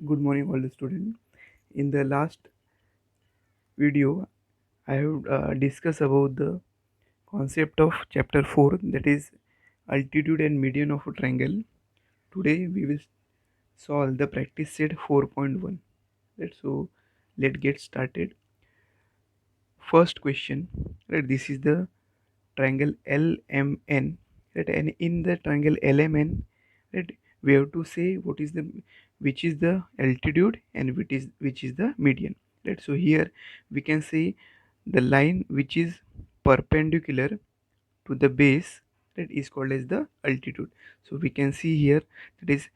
Good morning, all the students. In the last video, I have discussed about the concept of chapter 4, that is altitude and median of a triangle. Today, we will solve the practice set 4.1. So, let's get started. First question, right? This is the triangle LMN, right? And in the triangle LMN, right, we have to say which is the altitude and which is the median, right? So here we can say the line which is perpendicular to the base, that is called as the altitude. So we can see here that is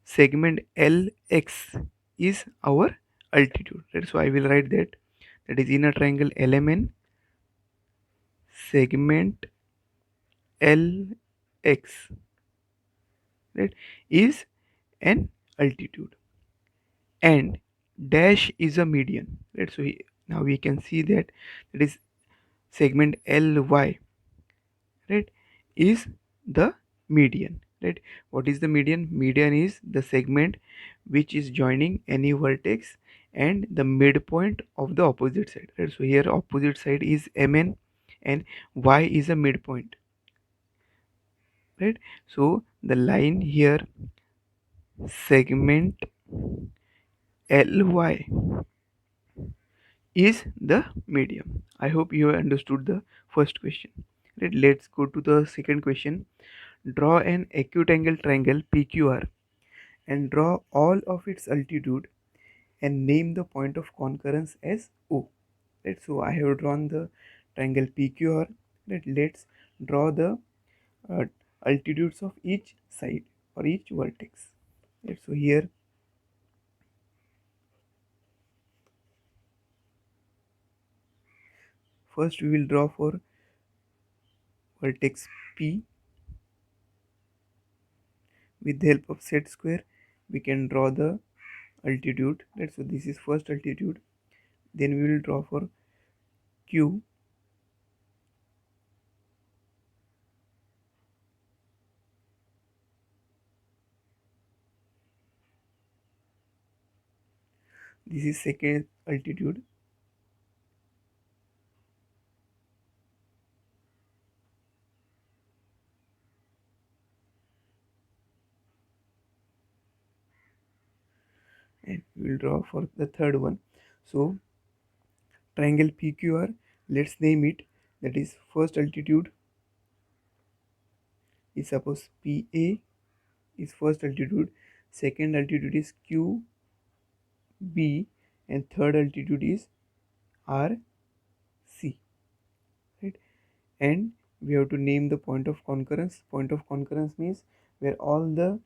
segment LX is our altitude, right? So I will write that is in a triangle LMN, segment LX, right, is an altitude, and dash is a median, right? So now we can see that is segment LY, right, is the median, right? What is the median? Median is the segment which is joining any vertex and the midpoint of the opposite side, right? So here opposite side is MN and Y is a midpoint, right? So the line here, segment LY, is the medium. I hope you have understood the first question. Right, let's go to the second question. Draw an acute angle triangle PQR and draw all of its altitude and name the point of concurrence as O. Right, so I have drawn the triangle PQR. Right, let's draw the uh, altitudes of each side or each vertex. Right, so here first we will draw for vertex P. With the help of set square we can draw the altitude, right? So this is first altitude. Then we will draw for Q. This is second altitude. And we will draw for the third one. So triangle PQR, let's name it. That is first altitude is suppose PA is first altitude, second altitude is QB, and third altitude is RC, right? And we have to name the point of concurrence. Point of concurrence means where all the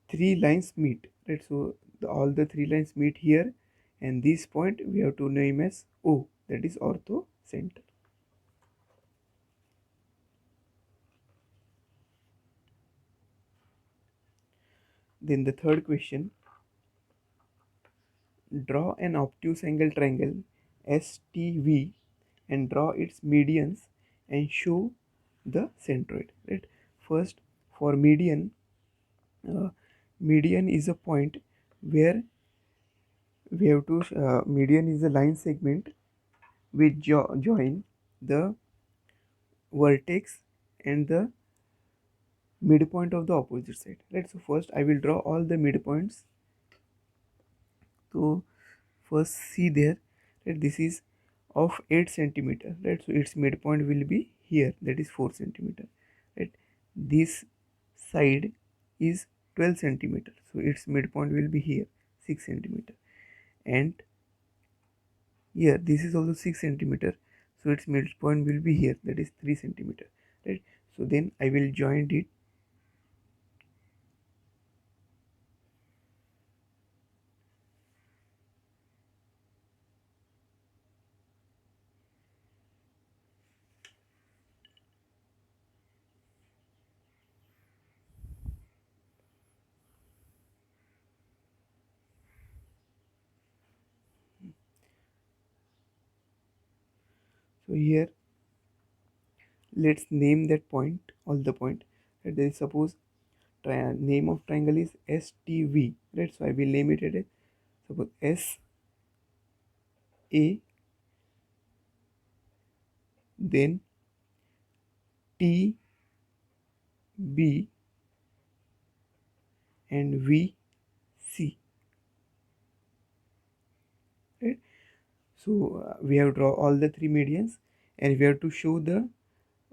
three lines meet, right? So all the three lines meet here, and this point we have to name as O, that is ortho center. Then the third question, draw an obtuse angle triangle STV and draw its medians and show the centroid, right? First, for median, uh, median is a point where we have to median is a line segment which join the vertex and the midpoint of the opposite side, right? So first I will draw all the midpoints. So first see there, right, this is of 8 centimeter, right? So its midpoint will be here, that is 4 centimeter, right? This side is 12 centimeter, so its midpoint will be here, 6 centimeter. And here this is also 6 centimeter, so its midpoint will be here, that is 3 centimeter, right? So then I will join it. So here let's name that point, all the point, right? There is suppose name of triangle is STV, right? So I will name it as suppose S A, then T B, and V C, right? So we have draw all the three medians, and we have to show the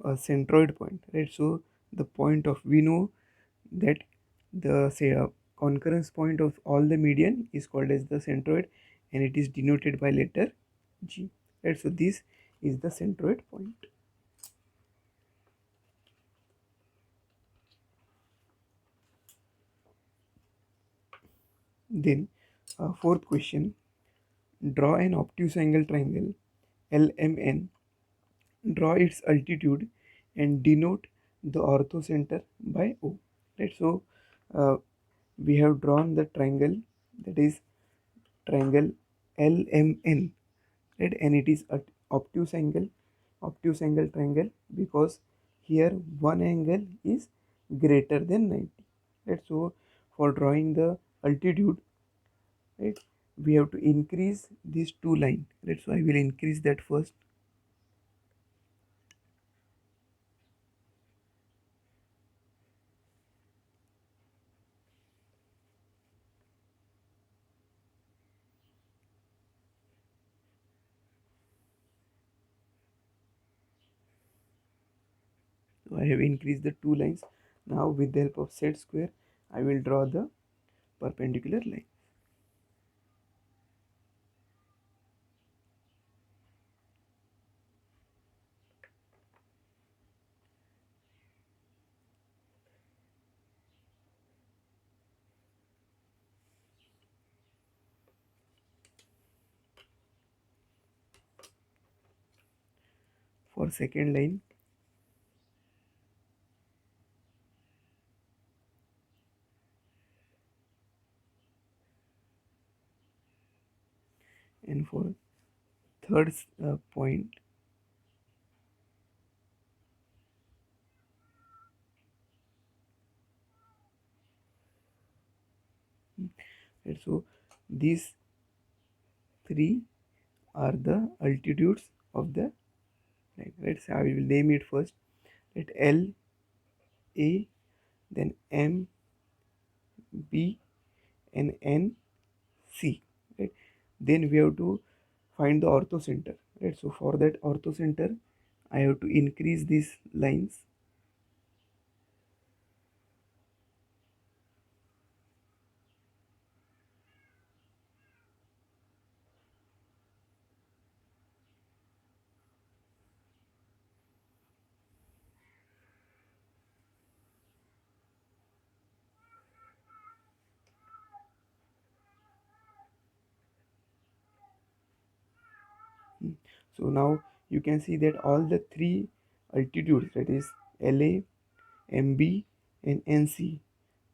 centroid point, right? So the point of, we know that the say concurrence point of all the median is called as the centroid, and it is denoted by letter G, right? So this is the centroid point. Then fourth question, draw an obtuse angle triangle LMN, draw its altitude and denote the orthocenter by O, right? So uh, we have drawn the triangle, that is triangle LMN, right? And it is a obtuse angle, obtuse angle triangle, because here one angle is greater than 90, right? So for drawing the altitude, right, we have to increase these two line, right? So I will increase that first. So I have increased the two lines. Now with the help of set square, I will draw the perpendicular line. For second line, and for third point, right? So these three are the altitudes of the line, right? So I will name it first, right? L A, then M B, and N C, right? Then we have to find the orthocenter, right? So for that orthocenter, I have to increase these lines. So now you can see that all the three altitudes, that is LA, MB, and NC,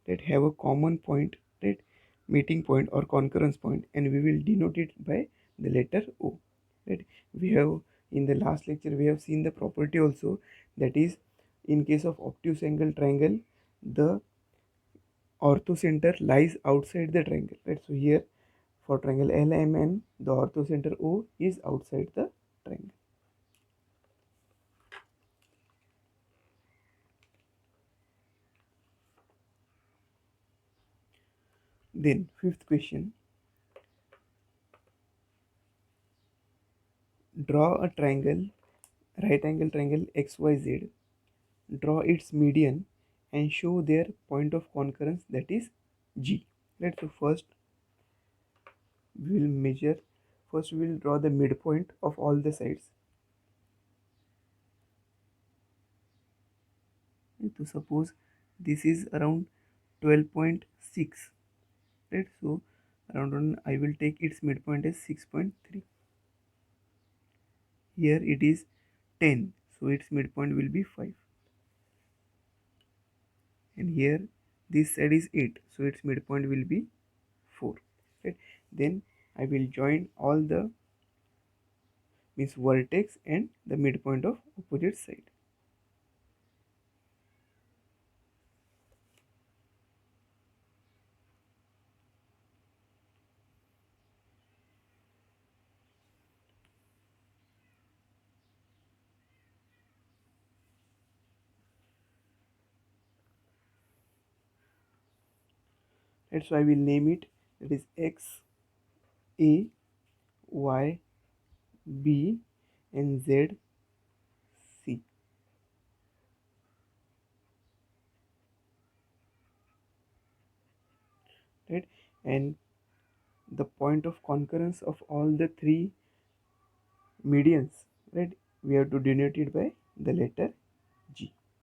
that have a common point, right, meeting point or concurrence point, and we will denote it by the letter O, right? We have, in the last lecture we have seen the property also, that is, in case of obtuse angle triangle, the orthocenter lies outside the triangle, right? So here for triangle LMN, the orthocenter O is outside the triangle. Then fifth question, draw a triangle, right angle triangle XYZ, draw its median and show their point of concurrence, that is G, right? So first we will measure, first we will draw the midpoint of all the sides. So suppose this is around 12.6, right? So around I will take its midpoint as 6.3. Here it is 10, so its midpoint will be 5. And here this side is 8, so its midpoint will be 4, right? Then I will join all the, means vertex and the midpoint of opposite side. right? So I will name it, that is X, A, Y, B, and Z, C, right? And the point of concurrence of all the three medians, right, we have to denote it by the letter G.